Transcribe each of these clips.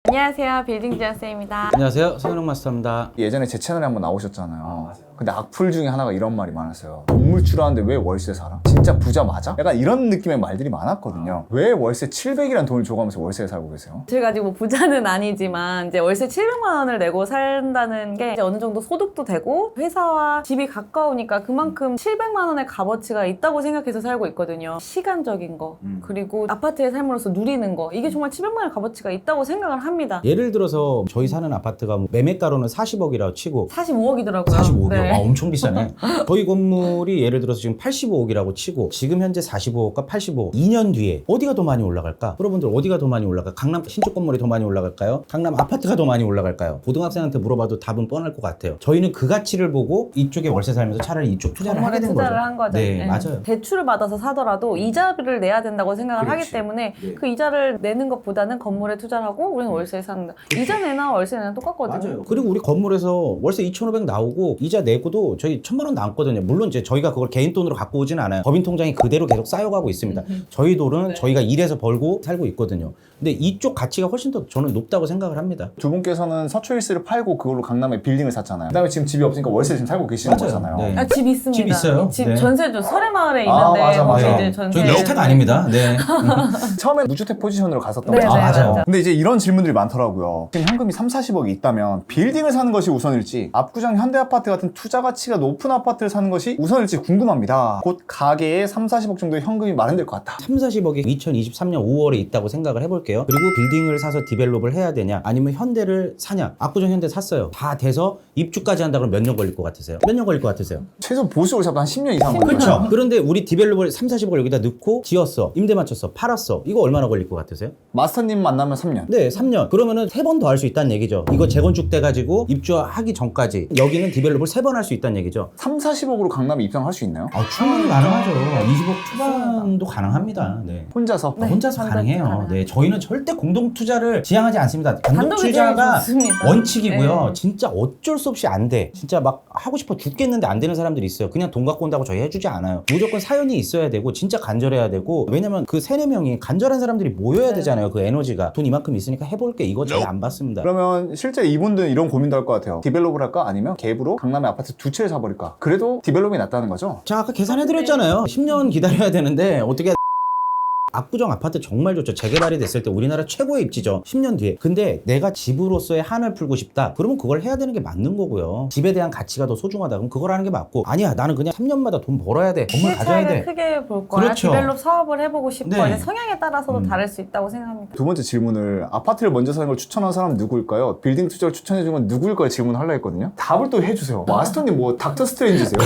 안녕하세요. 빌딩지연쌤입니다. 안녕하세요. 서현웅 마스터입니다. 예전에 제 채널에 한번 나오셨잖아요. 근데 악플 중에 하나가 이런 말이 많았어요. 건물주 하는데 왜 월세 살아? 진짜 부자 맞아? 약간 이런 느낌의 말들이 많았거든요. 왜 월세 700이란 돈을 줘가면서 월세에 살고 계세요? 제가 아직 뭐 부자는 아니지만 이제 월세 700만 원을 내고 산다는 게 이제 어느 정도 소득도 되고 회사와 집이 가까우니까 그만큼 700만 원의 값어치가 있다고 생각해서 살고 있거든요. 시간적인 거 그리고 아파트에 삶으로써 누리는 거 이게 정말 700만 원의 값어치가 있다고 생각을 합니다. 예를 들어서 저희 사는 아파트가 뭐 매매가로는 40억이라고 치고 45억이더라고요. 45억이요? 네. 엄청 비싸네. 저희 건물이 예를 들어서 지금 85억이라고 치고 지금 현재 45억과 85억 2년 뒤에 어디가 더 많이 올라갈까? 여러분들 어디가 더 많이 올라갈까? 강남 신축 건물이 더 많이 올라갈까요? 강남 아파트가 더 많이 올라갈까요? 고등학생한테 물어봐도 답은 뻔할 것 같아요. 저희는 그 가치를 보고 이쪽에 월세 살면서 차라리 이쪽 투자를 하게 된 거죠. 투자를 한 거죠. 네, 맞아요. 대출을 받아서 사더라도 이자를 내야 된다고 생각을 그렇지. 하기 때문에 네. 그 이자를 내는 것보다는 건물에 투자를 하고 우리는 월세에 사는 거. 이자 내나 월세 내나 똑같거든요. 그리고 우리 건물에서 월세 2,500 나오고 이자 내고도 저희 1,000만 원 남거든요. 물론 이제 저희가 그걸 개인 돈으로 갖고 오진 않아요. 법인 통장이 그대로 계속 쌓여가고 있습니다. 저희 돈은 네. 저희가 일해서 벌고 살고 있거든요. 근데 이쪽 가치가 훨씬 더 저는 높다고 생각을 합니다. 두 분께서는 서초힐스를 팔고 그걸로 강남에 빌딩을 샀잖아요. 그다음에 지금 집이 없으니까 월세 지금 살고 계시는 맞아요. 거잖아요. 네. 아, 집 있습니다. 집 있어요? 집 네. 전세죠. 설해마을에 있는데 맞아, 거기 맞아. 이제 전세. 저희 레스타가 아닙니다. 네. 처음에 무주택 포지션으로 갔었던 네, 거잖아요. 네, 맞아요. 근데 이제 이런 질문들이 많더라고요. 지금 현금이 3, 40억이 있다면 빌딩을 사는 것이 우선일지 압구정 현대아파트 같은 투자 가치가 높은 아파트를 사는 것이 우선일지 궁금합니다. 곧 가계에 3, 40억 정도의 현금이 마련될 것 같다. 3, 40억이 2023년 5월에 있다고 생각을 해볼게요. 그리고 빌딩을 사서 디벨롭을 해야 되냐 아니면 현대를 사냐. 압구정 현대 샀어요. 다 돼서 입주까지 한다 그러면 몇 년 걸릴 것 같으세요? 몇 년 걸릴 것 같으세요? 최소 보수로 잡아도 한 10년 이상 걸려요. 그렇죠. 그런데 우리 디벨롭을 3, 40억을 여기다 넣고 지었어. 임대 맞췄어. 팔았어. 이거 얼마나 걸릴 것 같으세요? 마스터님 만나면 3년. 네, 3년. 그러면은 3번 더 할 수 있다는 얘기죠. 이거 재건축 돼가지고 입주하기 전까지 여기는 디벨롭을 3번 할 수 있다는 얘기죠. 3, 40억으로 강남에 입성할 수 있나요? 충분히 가능하죠. 20억 초반도 가능합니다. 네. 혼자서? 네. 혼자서 단독 가능해요. 가능합니다. 네, 저희는 절대 공동 투자를 지향하지 않습니다. 단독 단독이 투자가 제일 좋습니다. 원칙이고요. 네. 진짜 어쩔 수 없이 안 돼. 진짜 막 하고 싶어 죽겠는데 안 되는 사람들이 있어요. 그냥 돈 갖고 온다고 저희 해주지 않아요. 무조건 사연이 있어야 되고 진짜 간절해야 되고 왜냐면 그 3, 4명이 간절한 사람들이 모여야 네. 되잖아요. 그 에너지가. 돈 이만큼 있으니까 해볼게. 이거 저희 안 받습니다. 그러면 실제 이분들은 이런 고민도 할 것 같아요. 디벨롭을 할까? 아니면 갭으로 강남에 아파트 2채를 사버릴까? 그래도 디벨롭이 낫다는 거죠? 자, 아까 계산해드렸잖아요. 10년 기다려야 되는데 어떻게 압구정 아파트 정말 좋죠. 재개발이 됐을 때 우리나라 최고의 입지죠. 10년 뒤에. 근데 내가 집으로서의 한을 풀고 싶다. 그러면 그걸 해야 되는 게 맞는 거고요. 집에 대한 가치가 더 소중하다. 그럼 그걸 하는 게 맞고 아니야 나는 그냥 3년마다 돈 벌어야 돼. 건물 가져야 차이를 돼. 크게 볼 거야. 그렇죠. 디벨롭 사업을 해보고 싶어. 네. 이제 성향에 따라서도 다를 수 있다고 생각합니다. 두 번째 질문을 아파트를 먼저 사는 걸 추천한 사람은 누구일까요? 빌딩 투자를 추천해준 건 누구일까요? 질문을 하려 했거든요. 답을 또 해주세요. 마스터님 뭐 닥터 스트레인지세요?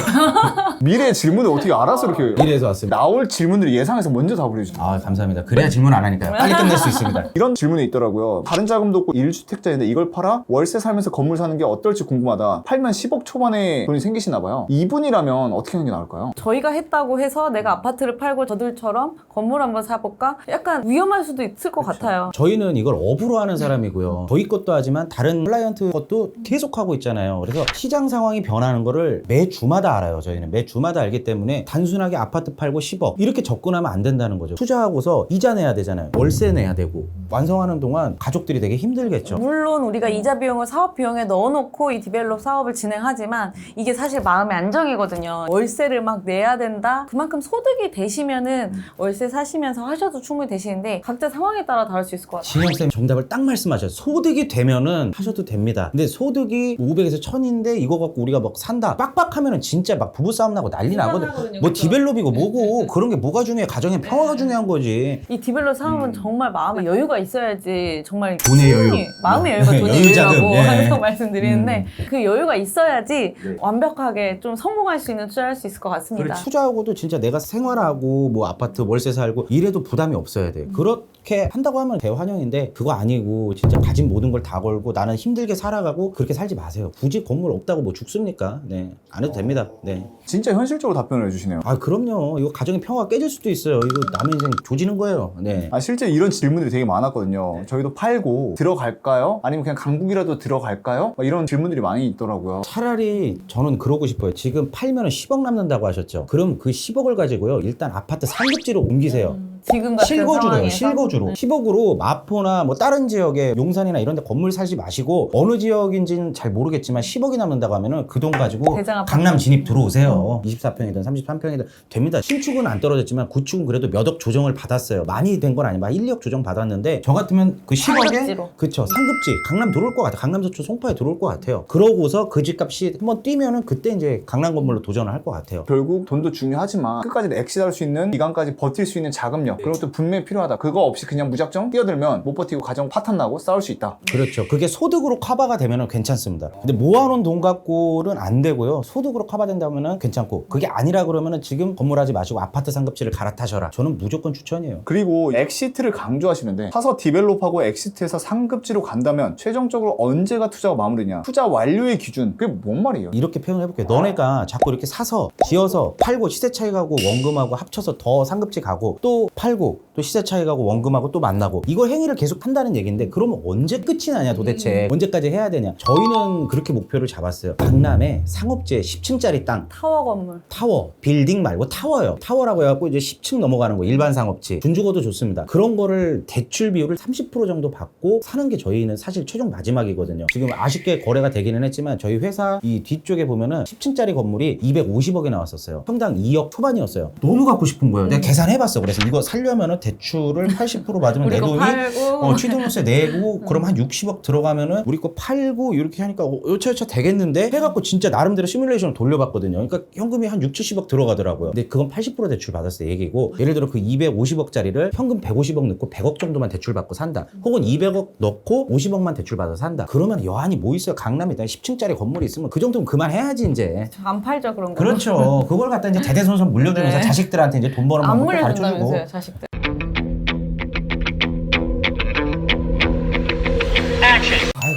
미래의 질문을 어떻게 알아서 이렇게 미래에서 왔습니다. 나올 질문들을 예상해서 먼저 답을 해주죠. 아, 감사합니다. 그래야 질문 안 하니까요. 빨리 끝낼 수 있습니다. 이런 질문이 있더라고요. 다른 자금도 없고 1주택자인데 이걸 팔아? 월세 살면서 건물 사는 게 어떨지 궁금하다. 팔면 10억 초반에 돈이 생기시나 봐요. 이분이라면 어떻게 하는 게 나을까요? 저희가 했다고 해서 내가 아파트를 팔고 저들처럼 건물 한번 사볼까? 약간 위험할 수도 있을 것 같아요. 저희는 이걸 업으로 하는 사람이고요. 저희 것도 하지만 다른 클라이언트 것도 계속 하고 있잖아요. 그래서 시장 상황이 변하는 거를 매주마다 알아요. 저희는 매주마다 알기 때문에 단순하게 아파트 팔고 10억 이렇게 접근하면 안 된다는 거죠. 투자하고서 이자 내야 되잖아요. 월세 내야 되고 완성하는 동안 가족들이 되게 힘들겠죠. 물론 우리가 이자 비용을 사업 비용에 넣어놓고 이 디벨롭 사업을 진행하지만 이게 사실 마음의 안정이거든요. 월세를 막 내야 된다? 그만큼 소득이 되시면은 월세 사시면서 하셔도 충분히 되시는데 각자 상황에 따라 다를 수 있을 것 같아요. 진영쌤 정답을 딱 말씀하셨어요. 소득이 되면은 하셔도 됩니다. 근데 소득이 500에서 1000인데 이거 갖고 우리가 막 산다. 빡빡하면은 진짜 막 부부싸움 나고 난리 나거든. 불안하거든요, 뭐 그쵸? 디벨롭이고 뭐고 그런 게 뭐가 중요해. 가정의 평화가 중요한 거지. 이 디벨롭 사업은 정말 마음에 여유가 있어야지 정말 돈의 여유. 충분히 마음의 여유가 돈의 여유 자금, 여유라고 예. 항상 말씀드리는데 그 여유가 있어야지 완벽하게 좀 성공할 수 있는 투자를 할 수 있을 것 같습니다. 투자하고도 진짜 내가 생활하고 뭐 아파트 월세 살고 이래도 부담이 없어야 돼. 그렇게 한다고 하면 대환영인데 그거 아니고 진짜 가진 모든 걸 다 걸고 나는 힘들게 살아가고 그렇게 살지 마세요. 굳이 건물 없다고 뭐 죽습니까? 네, 안 해도 됩니다. 네. 진짜 현실적으로 답변을 해주시네요. 아 그럼요. 이거 가정의 평화가 깨질 수도 있어요. 이거 남의 인생 조지는 거예요. 네. 실제 이런 질문들이 되게 많았거든요. 저희도 팔고 들어갈까요? 아니면 그냥 강북이라도 들어갈까요? 막 이런 질문들이 많이 있더라고요. 차라리 저는 그러고 싶어요. 지금 팔면 10억 남는다고 하셨죠. 그럼 그 10억을 가지고요. 일단 아파트 상급지로 옮기세요. 지금 같은 실거주로요. 상황에서 실거주로. 10억으로 마포나 뭐 다른 지역에 용산이나 이런 데 건물 사지 마시고 어느 지역인지는 잘 모르겠지만 10억이 남는다고 하면은 그 돈 가지고 대장 아파트. 강남 진입 들어오세요. 24평이든 33평이든 됩니다. 신축은 안 떨어졌지만 구축은 그래도 몇 억 조정을 받았어요. 많이 된 건 아니고 1, 2억 조정 받았는데 저 같으면 그 10억에 상급지로. 그쵸, 상급지 강남 들어올 것 같아요. 강남 서초 송파에 들어올 것 같아요. 그러고서 그 집값이 한번 뛰면은 그때 이제 강남 건물로 도전을 할 것 같아요. 결국 돈도 중요하지만 끝까지 엑시트할 수 있는 기간까지 버틸 수 있는 자금력 그런 것도 분명히 필요하다. 그거 없이 그냥 무작정 뛰어들면 못 버티고 가정 파탄 나고 싸울 수 있다. 그렇죠. 그게 소득으로 커버가 되면은 괜찮습니다. 근데 모아놓은 돈 갖고는 안 되고요. 소득으로 커버된다면은 괜찮고, 그게 아니라 그러면은 지금 건물하지 마시고 아파트 상급지를 갈아타셔라. 저는 무조건 추천이에요. 그리고 엑시트를 강조하시는데 사서 디벨롭하고 엑시트해서 상급지로 간다면 최종적으로 언제가 투자가 마무리냐, 투자 완료의 기준, 그게 뭔 말이에요? 이렇게 표현해볼게요. 너네가 자꾸 이렇게 사서 지어서 팔고 시세 차익 하고 원금하고 합쳐서 더 상급지 가고 또 팔고 또 시세 차익 하고 원금하고 또 만나고 이걸 행위를 계속 한다는 얘기인데, 그러면 언제 끝이 나냐 도대체. 언제까지 해야 되냐. 저희는 그렇게 목표를 잡았어요. 강남에 상업지에 10층짜리 땅, 타워 건물. 타워, 빌딩 말고 타워요. 타워라고 해갖고 이제 10층 넘어가는 거, 일반 상업지. 준주거도 좋습니다. 그런 거를 대출 비율을 30% 정도 받고 사는 게 저희는 사실 최종 마지막이거든요. 지금 아쉽게 거래가 되기는 했지만 저희 회사 이 뒤쪽에 보면은 10층짜리 건물이 250억에 나왔었어요. 평당 2억 초반이었어요. 너무 갖고 싶은 거예요. 내가 계산해봤어. 그래서 이거 살려면은 대출을 80% 받으면 내 우리 거 돈이 팔고. 취득세 내고 그럼 한 60억 들어가면은 우리 거 팔고 이렇게 하니까 여차여차 되겠는데 해갖고 진짜 나름대로 시뮬레이션을 돌려봤거든요. 그러니까 현금이 한 6, 70억 들어가더라고요. 근데 그건 80% 대출 받았을 때 얘기고, 예를 들어 그 250억짜리를 현금 150억 넣고 100억 정도만 대출 받고 산다. 혹은 200억 넣고 50억만 대출 받아서 산다. 그러면 여한이 뭐 있어요. 강남에 10층짜리 건물이 있으면 그 정도면 그만해야지 이제. 안 팔죠 그런 거. 그렇죠. 그걸 갖다 이제 대대손손 물려주면서 네. 자식들한테 이제 돈 버는 안 방법도 가르쳐주고. 물려준다면서요 자식들.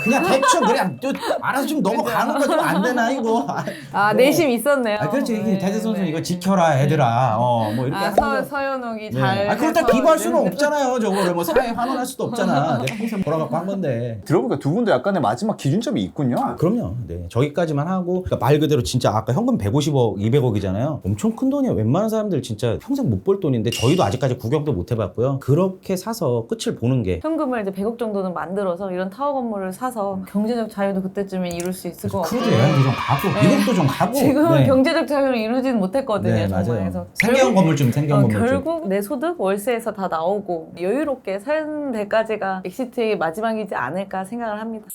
그냥 대충 그냥 또 알아서 좀 넘어가는 거 좀 안 되나 이거. 아 내심 있었네요. 그렇지. 네, 대대손손 네. 이거 지켜라 얘들아. 뭐 이렇게 하는 거. 서현옥이 네. 잘. 그렇다 비교할 수는 없잖아요. 저거를 뭐 사회에 환원할 수도 없잖아. 내가 평생 벌어갖고 한 건데. 들어보니까 두 분도 약간의 마지막 기준점이 있군요. 그럼요. 네. 저기까지만 하고, 그러니까 말 그대로 진짜 아까 현금 150억, 200억이잖아요. 엄청 큰 돈이에요. 웬만한 사람들 진짜 평생 못 벌 돈인데 저희도 아직까지 구경도 못 해봤고요. 그렇게 사서 끝을 보는 게. 현금을 이제 100억 정도는 만들어서 이런 타워 건물을 사서 경제적 자유도 그때쯤엔 이룰 수 있을 것 같고. 크루즈 여행도 좀 가고, 미국도 좀 가고. 지금은 네. 경제적 자유를 이루지는 못했거든요. 네, 정말. 맞아요. 그래서 생계형 건물증, 생계형 건물증. 결국 내 소득 월세에서 다 나오고 여유롭게 사는 데까지가 엑시트의 마지막이지 않을까 생각을 합니다.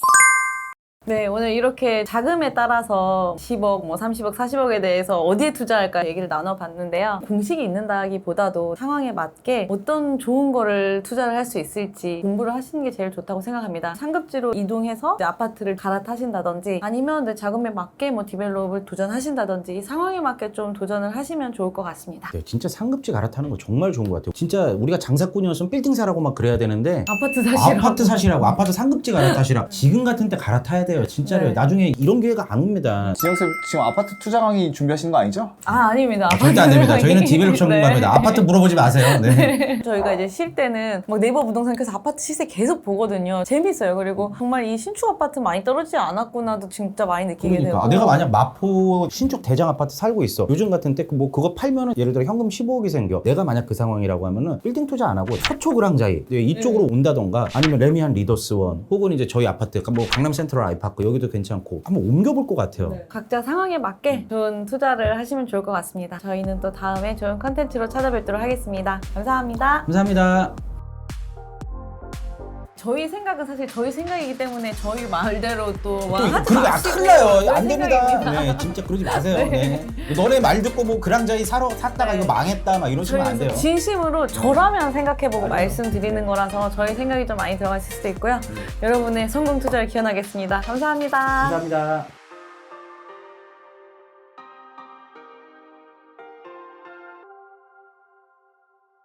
네, 오늘 이렇게 자금에 따라서 10억, 뭐 30억, 40억에 대해서 어디에 투자할까 얘기를 나눠봤는데요. 공식이 있는다기보다도 상황에 맞게 어떤 좋은 거를 투자를 할 수 있을지 공부를 하시는 게 제일 좋다고 생각합니다. 상급지로 이동해서 이제 아파트를 갈아타신다든지 아니면 내 자금에 맞게 뭐 디벨롭을 도전하신다든지 이 상황에 맞게 좀 도전을 하시면 좋을 것 같습니다. 네, 진짜 상급지 갈아타는 거 정말 좋은 것 같아요. 진짜 우리가 장사꾼이었으면 빌딩 사라고 막 그래야 되는데 아파트 사시라고. 아파트 상급지 갈아타시라. 지금 같은 때 갈아타야 돼요. 진짜로. 네. 나중에 이런 기회가 안 옵니다. 진영쌤 지금 아파트 투자 강의 준비하시는 거 아니죠? 아닙니다. 절대 안 됩니다. 저희는 디벨롭 네. 전문가입니다. 아파트 물어보지 마세요. 네. 저희가 이제 쉴 때는 막 네이버 부동산에서 아파트 시세 계속 보거든요. 재밌어요. 그리고 정말 이 신축 아파트 많이 떨어지지 않았구나도 진짜 많이 느끼게 그러니까 되고. 내가 만약 마포 신축 대장 아파트 살고 있어. 요즘 같은 때 뭐 그거 팔면은 예를 들어 현금 15억이 생겨. 내가 만약 그 상황이라고 하면은 빌딩 투자 안 하고 서초 그랑자이 이쪽으로 온다던가, 아니면 레미안 리더스원, 혹은 이제 저희 아파트 뭐 강남 센트럴 아이파크 여기도 괜찮고 한번 옮겨볼 것 같아요. 네. 각자 상황에 맞게 좋은 투자를 하시면 좋을 것 같습니다. 저희는 또 다음에 좋은 컨텐츠로 찾아뵙도록 하겠습니다. 감사합니다. 감사합니다. 저희 생각은 사실 저희 생각이기 때문에 저희 말대로 또 하지 그러게 마시고 큰일 나요. 저희 안 됩니다. 생각입니다. 네, 진짜 그러지 마세요. 네. 너네 말 듣고 뭐 그랑자이 샀다가 이거 망했다 막 이러시면 안 돼요. 진심으로 저라면 생각해보고 말씀드리는 거라서 저희 생각이 좀 많이 들어갔을 수도 있고요. 여러분의 성공 투자를 기원하겠습니다. 감사합니다. 감사합니다.